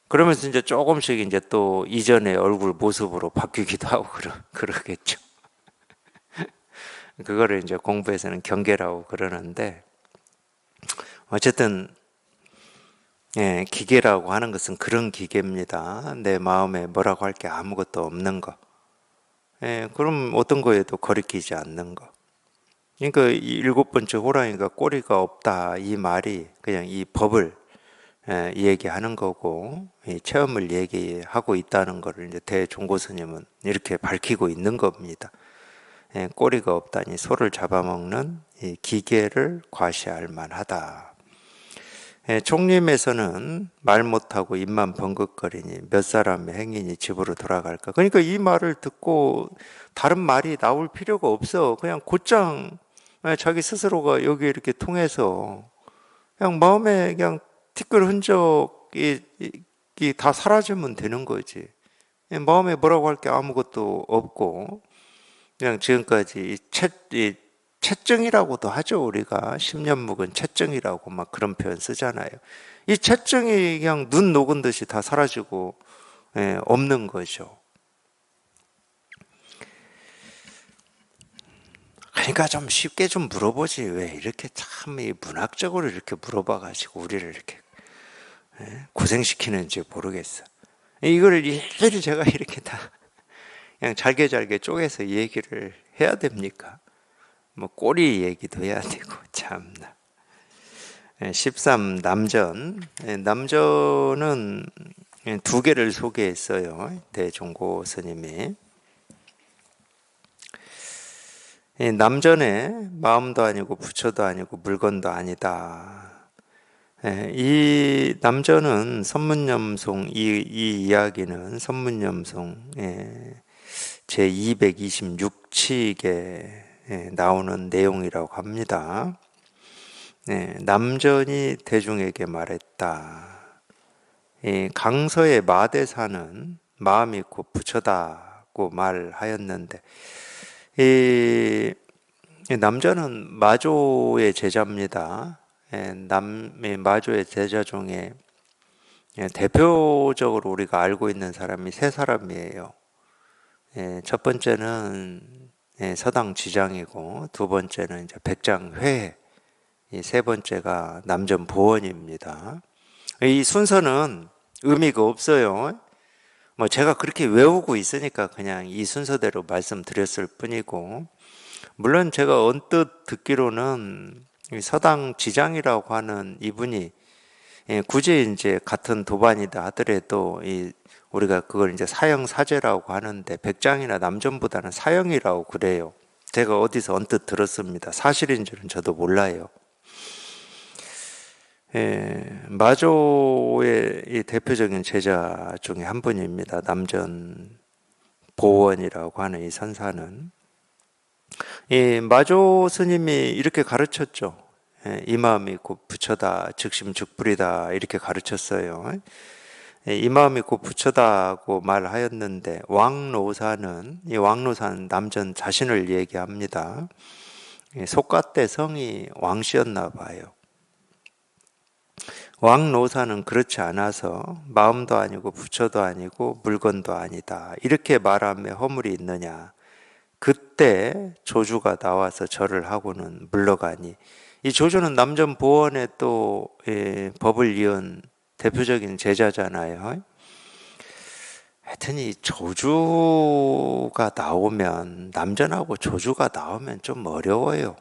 그러면서 이제 조금씩 이제 또 이전의 얼굴 모습으로 바뀌기도 하고 그러겠죠. 그거를 이제 공부에서는 경계라고 그러는데 어쨌든 기계라고 하는 것은 그런 기계입니다. 내 마음에 뭐라고 할 게 아무것도 없는 거. 그럼 어떤 거에도 거리끼지 않는 거. 그러니까 이 일곱 번째 호랑이가 꼬리가 없다 이 말이 그냥 이 법을 얘기하는 거고 이 체험을 얘기하고 있다는 것을 이제 대종고 스님은 이렇게 밝히고 있는 겁니다. 꼬리가 없다니 소를 잡아먹는 이 기계를 과시할 만하다. 총림에서는 말 못하고 입만 번긋거리니 몇 사람의 행인이 집으로 돌아갈까. 그러니까 이 말을 듣고 다른 말이 나올 필요가 없어. 그냥 곧장 자기 스스로가 여기 이렇게 통해서 그냥 마음에 그냥 티끌 흔적이 다 사라지면 되는 거지. 마음에 뭐라고 할 게 아무것도 없고 그냥 지금까지 이 채증이라고도 하죠. 우리가 10년 묵은 채증이라고 막 그런 표현 쓰잖아요. 이 채증이 그냥 눈 녹은 듯이 다 사라지고 없는 거죠. 그러니까 좀 쉽게 좀 물어보지 왜 이렇게 참 문학적으로 이렇게 물어봐가지고 우리를 이렇게 고생시키는지 모르겠어. 이걸 일일이 제가 이렇게 다 그냥 잘게 쪼개서 얘기를 해야 됩니까? 뭐 꼬리 얘기도 해야 되고 참나. 13 남전. 남전은 두 개를 소개했어요. 대종고 스님이. 남전에 마음도 아니고 부처도 아니고 물건도 아니다. 이 남전은 선문염송 이 이야기는 선문염송 제 226칙에 나오는 내용이라고 합니다. 남전이 대중에게 말했다. 강서의 마대사는 마음이 곧 부처다고 말하였는데 이 남전은 마조의 제자입니다. 마조의 제자 중에 대표적으로 우리가 알고 있는 사람이 세 사람이에요. 첫 번째는 서당 지장이고 두 번째는 이제 백장회, 세 번째가 남전 보원입니다. 이 순서는 의미가 없어요. 뭐 제가 그렇게 외우고 있으니까 그냥 이 순서대로 말씀드렸을 뿐이고, 물론 제가 언뜻 듣기로는 서당 지장이라고 하는 이분이 굳이 이제 같은 도반이다 하더라도 우리가 그걸 이제 사형사제라고 하는데 백장이나 남전보다는 사형이라고 그래요. 제가 어디서 언뜻 들었습니다. 사실인지는 저도 몰라요. 마조의 이 대표적인 제자 중에 한 분입니다. 남전 보원이라고 하는 이 선사는 이 마조 스님이 이렇게 가르쳤죠. 이 마음이 곧 부처다, 즉심즉불이다 이렇게 가르쳤어요. 이 마음이 곧 부처다고 말하였는데 왕노사는 남전 자신을 얘기합니다. 속가대 성이 왕씨였나 봐요. 왕노사는 그렇지 않아서 마음도 아니고 부처도 아니고 물건도 아니다 이렇게 말하며 허물이 있느냐. 그때 조주가 나와서 절을 하고는 물러가니, 이 조주는 남전 보원의 또 법을 이은 대표적인 제자잖아요. 하여튼 이 조주가 나오면, 남전하고 조주가 나오면 좀 어려워요.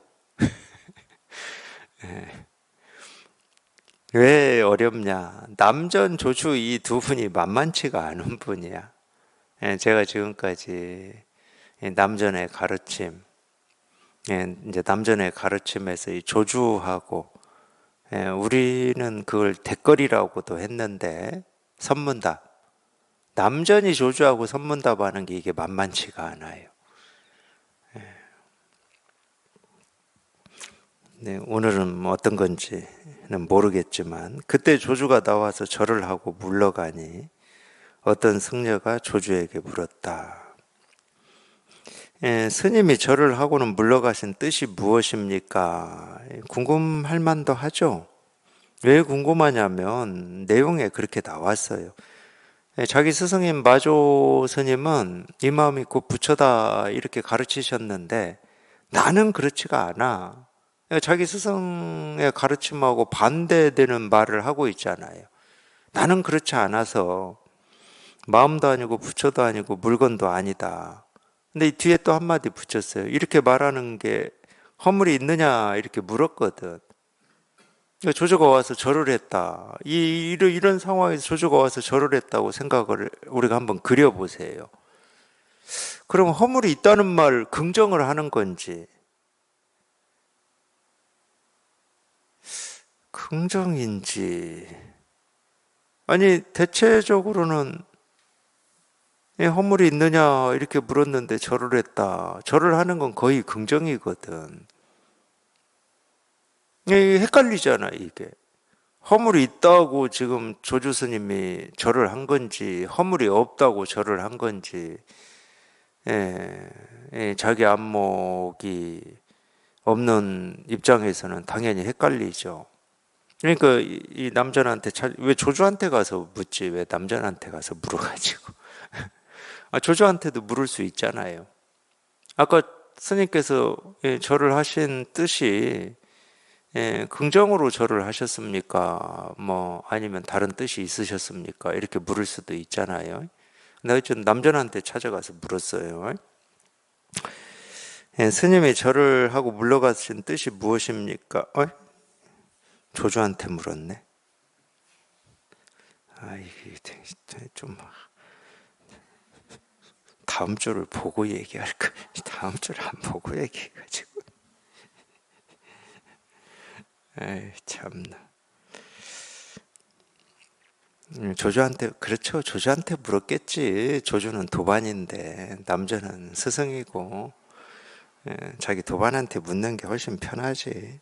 왜 어렵냐? 남전, 조주 이 두 분이 만만치가 않은 분이야. 제가 지금까지 남전의 가르침, 이제 남전의 가르침에서 이 조주하고 우리는 그걸 댓글이라고도 했는데 선문답, 남전이 조주하고 선문답하는 게 이게 만만치가 않아요. 네, 오늘은 뭐 어떤 건지는 모르겠지만 그때 조주가 나와서 절을 하고 물러가니 어떤 승려가 조주에게 물었다. 스님이 절을 하고는 물러가신 뜻이 무엇입니까? 궁금할 만도 하죠. 왜 궁금하냐면 내용에 그렇게 나왔어요. 자기 스승인 마조 스님은 이 마음이 곧 부처다 이렇게 가르치셨는데 나는 그렇지가 않아. 자기 스승의 가르침하고 반대되는 말을 하고 있잖아요. 나는 그렇지 않아서 마음도 아니고 부처도 아니고 물건도 아니다. 근데 이 뒤에 또 한마디 붙였어요. 이렇게 말하는 게 허물이 있느냐 이렇게 물었거든. 그러니까 조조가 와서 절을 했다. 이런 상황에서 조조가 와서 절을 했다고 생각을 우리가 한번 그려보세요. 그럼 허물이 있다는 말 긍정을 하는 건지 긍정인지, 아니 대체적으로는 허물이 있느냐 이렇게 물었는데 절을 했다. 절을 하는 건 거의 긍정이거든. 이게 헷갈리잖아 이게. 허물이 있다고 지금 조주 스님이 절을 한 건지 허물이 없다고 절을 한 건지, 자기 안목이 없는 입장에서는 당연히 헷갈리죠. 그러니까 이 남자한테 왜 조주한테 가서 묻지 왜 남자한테 가서 물어가지고 조주한테도 물을 수 있잖아요. 아까 스님께서 절을 하신 뜻이 긍정으로 절을 하셨습니까? 뭐 아니면 다른 뜻이 있으셨습니까? 이렇게 물을 수도 있잖아요. 근데 하여튼 남자한테 찾아가서 물었어요. 스님이 절을 하고 물러가신 뜻이 무엇입니까? 조주한테 물었네. 이게 좀 다음 주를 보고 얘기할까? 다음 주를 안 보고 얘기해가지고. 참나. 조주한테, 그렇죠. 조주한테 물었겠지. 조주는 도반인데, 남자는 스승이고, 자기 도반한테 묻는 게 훨씬 편하지.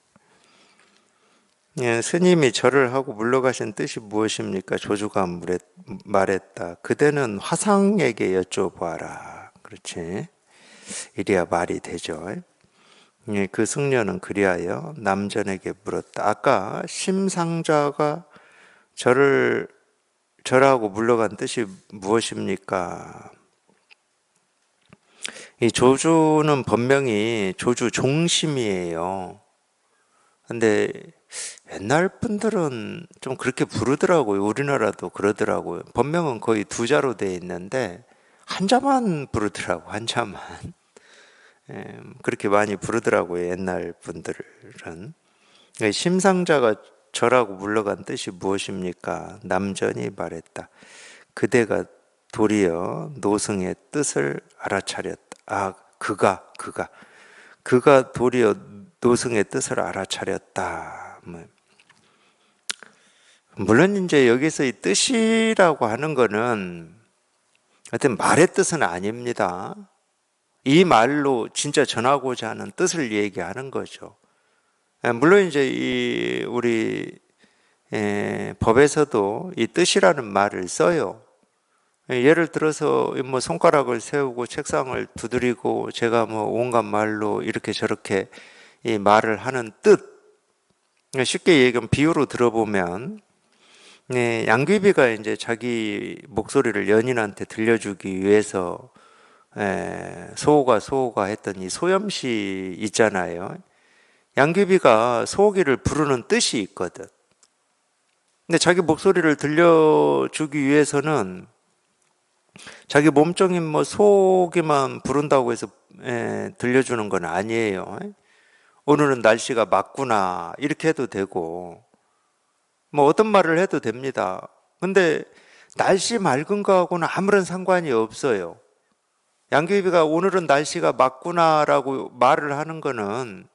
스님이 절을 하고 물러가신 뜻이 무엇입니까? 조주가 말했다. 그대는 화상에게 여쭤봐라. 그렇지. 이래야 말이 되죠. 그 승려는 그리하여 남전에게 물었다. 아까 심상자가 절하고 물러간 뜻이 무엇입니까? 이 조주는 본명이 조주 종심이에요. 근데 옛날 분들은 좀 그렇게 부르더라고요. 우리나라도 그러더라고요. 본명은 거의 두 자로 돼 있는데 한자만 부르더라고. 한자만. 그렇게 많이 부르더라고요. 옛날 분들은. 심상자가 절하고 물러간 뜻이 무엇입니까? 남전이 말했다. 그대가 도리어 노승의 뜻을 알아차렸다. 그가 도리어 노승의 뜻을 알아차렸다. 물론 이제 여기서 이 뜻이라고 하는 거는 하여튼 말의 뜻은 아닙니다. 이 말로 진짜 전하고자 하는 뜻을 얘기하는 거죠. 물론 이제 우리 법에서도 이 뜻이라는 말을 써요. 예를 들어서 뭐 손가락을 세우고 책상을 두드리고 제가 뭐 온갖 말로 이렇게 저렇게 이 말을 하는 뜻, 쉽게 얘기하면 비유로 들어보면 양귀비가 이제 자기 목소리를 연인한테 들려주기 위해서 소호가 했던 이 소염시 있잖아요. 양귀비가 소고기를 부르는 뜻이 있거든. 근데 자기 목소리를 들려주기 위해서는 자기 몸종인 뭐 소고기만 부른다고 해서 들려주는 건 아니에요. 오늘은 날씨가 맑구나 이렇게 해도 되고 뭐 어떤 말을 해도 됩니다. 근데 날씨 맑은 거하고는 아무런 상관이 없어요. 양귀비가 오늘은 날씨가 맑구나라고 말을 하는 거는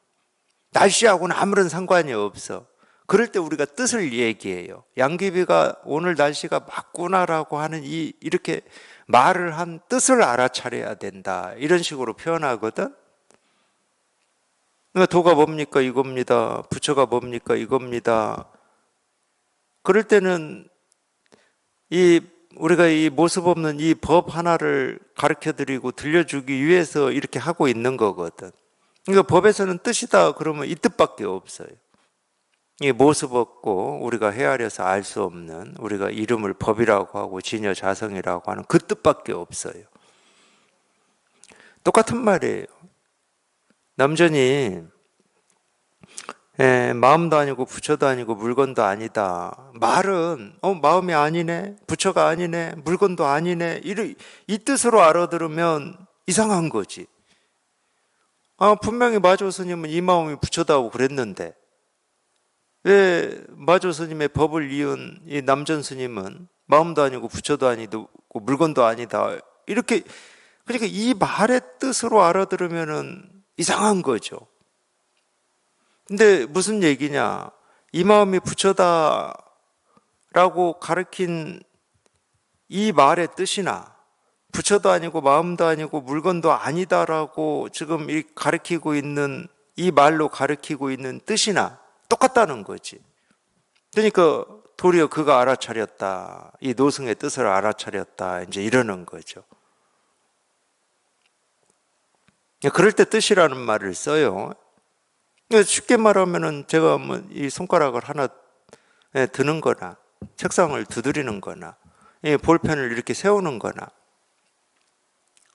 날씨하고는 아무런 상관이 없어. 그럴 때 우리가 뜻을 얘기해요. 양귀비가 오늘 날씨가 맑구나라고 하는 이렇게 말을 한 뜻을 알아차려야 된다. 이런 식으로 표현하거든. 그러니까 도가 뭡니까? 이겁니다. 부처가 뭡니까? 이겁니다. 그럴 때는 우리가 이 모습 없는 이 법 하나를 가르쳐 드리고 들려주기 위해서 이렇게 하고 있는 거거든. 그러니까 법에서는 뜻이다 그러면 이 뜻밖에 없어요. 이 모습 없고 우리가 헤아려서 알 수 없는, 우리가 이름을 법이라고 하고 진여자성이라고 하는 그 뜻밖에 없어요. 똑같은 말이에요. 남전이 마음도 아니고 부처도 아니고 물건도 아니다. 말은 마음이 아니네, 부처가 아니네, 물건도 아니네 이 뜻으로 알아들으면 이상한 거지. 분명히 마조 스님은 이 마음이 부처다고 그랬는데 왜 마조 스님의 법을 이은 이 남전 스님은 마음도 아니고 부처도 아니고 물건도 아니다. 이렇게, 그러니까 이 말의 뜻으로 알아들으면은 이상한 거죠. 근데 무슨 얘기냐? 이 마음이 부처다라고 가르친 이 말의 뜻이나 부처도 아니고 마음도 아니고 물건도 아니다라고 지금 이 가르치고 있는 이 말로 가르치고 있는 뜻이나 똑같다는 거지. 그러니까 도리어 그가 알아차렸다. 이 노승의 뜻을 알아차렸다. 이제 이러는 거죠. 그럴 때 뜻이라는 말을 써요. 쉽게 말하면은 제가 뭐 이 손가락을 하나 드는 거나 책상을 두드리는 거나 볼펜을 이렇게 세우는 거나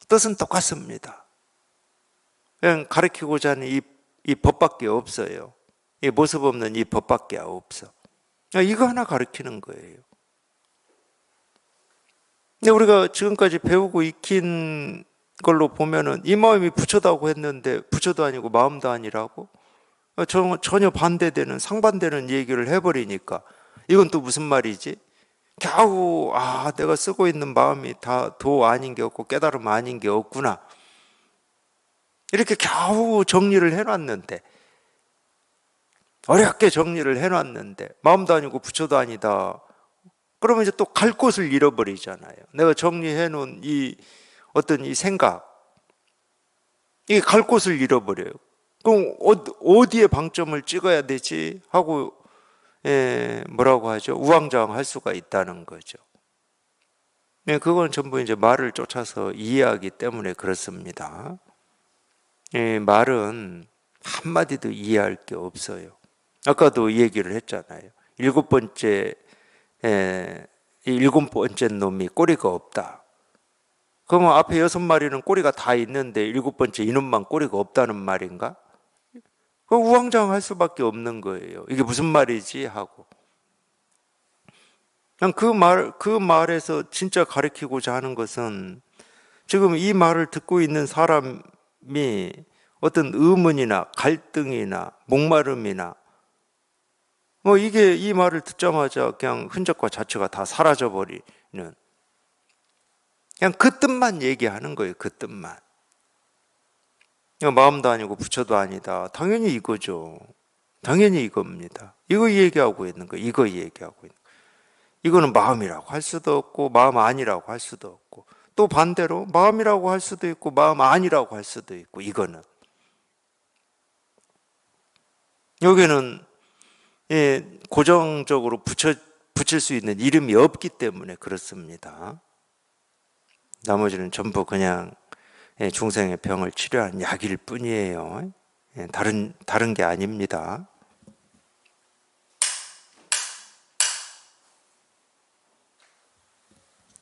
뜻은 똑같습니다. 그냥 가르치고자 하는 이 법밖에 없어요. 이 모습 없는 이 법밖에 없어. 이거 하나 가르치는 거예요. 근데 우리가 지금까지 배우고 익힌 걸로 보면은 이 마음이 부처다고 했는데 부처도 아니고 마음도 아니라고 전혀 반대되는 상반되는 얘기를 해버리니까 이건 또 무슨 말이지? 겨우 내가 쓰고 있는 마음이 다 도 아닌 게 없고 깨달음 아닌 게 없구나 이렇게 겨우 정리를 해놨는데 어렵게 정리를 해놨는데 마음도 아니고 부처도 아니다. 그러면 이제 또 갈 곳을 잃어버리잖아요. 내가 정리해놓은 이 어떤 이 생각 이게 갈 곳을 잃어버려요. 그럼 어디에 방점을 찍어야 되지 하고 뭐라고 하죠? 우왕좌왕할 수가 있다는 거죠. 그건 전부 이제 말을 쫓아서 이해하기 때문에 그렇습니다. 말은 한마디도 이해할 게 없어요. 아까도 이 얘기를 했잖아요. 일곱 번째 놈이 꼬리가 없다. 그러면 앞에 6마리는 꼬리가 다 있는데 7번째 이놈만 꼬리가 없다는 말인가? 우왕좌왕할 수밖에 없는 거예요. 이게 무슨 말이지 하고. 그냥 그 말에서 진짜 가르치고자 하는 것은 지금 이 말을 듣고 있는 사람이 어떤 의문이나 갈등이나 목마름이나 뭐 이게 이 말을 듣자마자 그냥 흔적과 자체가 다 사라져버리는 그냥 그 뜻만 얘기하는 거예요. 그 뜻만. 마음도 아니고 부처도 아니다. 당연히 이거죠. 당연히 이겁니다. 이거 얘기하고 있는 거예요. 이거 얘기하고 있는 거예요. 이거는 마음이라고 할 수도 없고 마음 아니라고 할 수도 없고 또 반대로 마음이라고 할 수도 있고 마음 아니라고 할 수도 있고 이거는 여기는 고정적으로 붙일 수 있는 이름이 없기 때문에 그렇습니다. 나머지는 전부 그냥 중생의 병을 치료한 약일 뿐이에요. 다른 게 아닙니다.